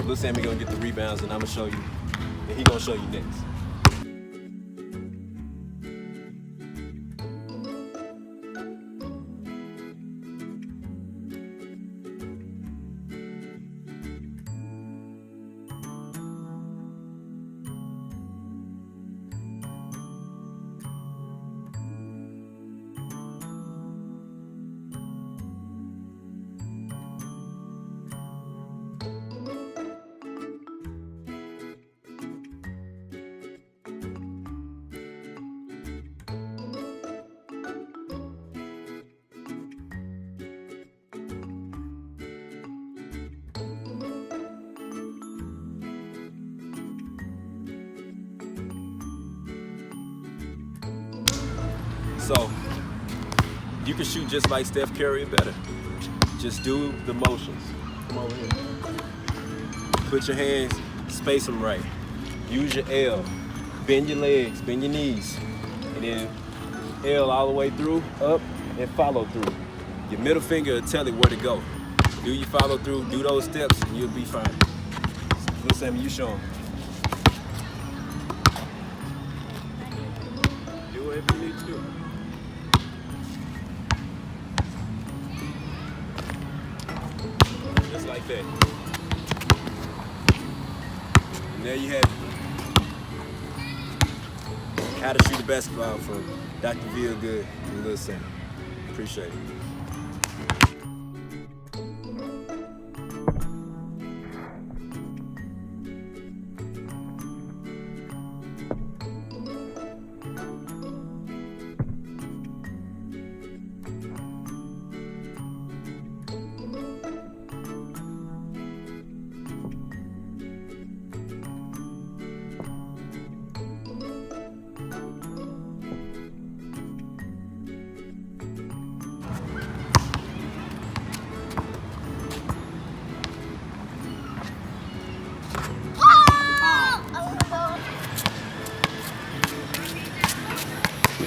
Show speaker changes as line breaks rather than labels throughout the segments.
Little Sammy gonna get the rebounds, and I'm gonna show you, and he gonna show you next. So, you can shoot just like Steph Curry or better. Just do the motions. Come over here. Put your hands, space them right. Use your L. Bend your legs, bend your knees. And then L all the way through, up, and follow through. Your middle finger will tell it where to go. Do your follow through, do those steps, and you'll be fine. Little Sammy, you show them. Do whatever you need to do. Just like that. And there you have it. How to shoot a basketball from Dr. Veal Good and Lil Sammy. Appreciate it.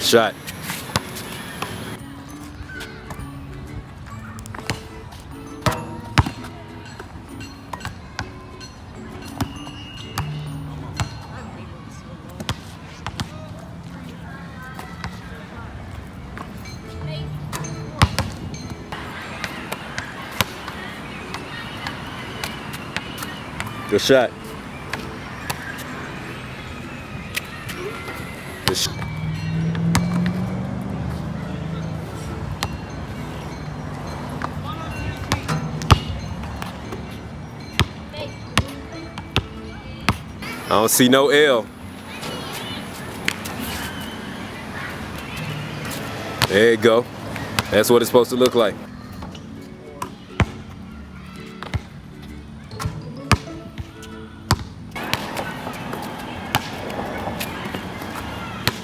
Shot. Good shot. Good shot. I don't see no L. There you go. That's what it's supposed to look like.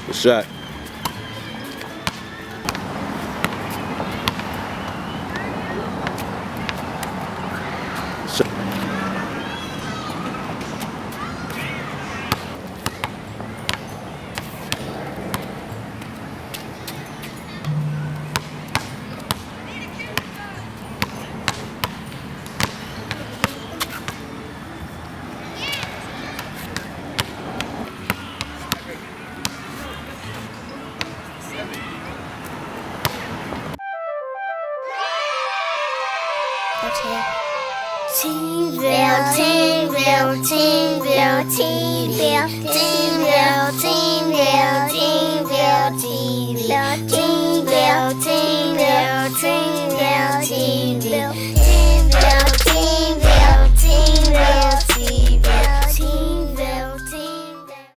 Good shot.
T-Veal, T-Veal, T-Veal, T-Veal, T-Veal, T-Veal, T-Veal, T-Veal, T-Veal,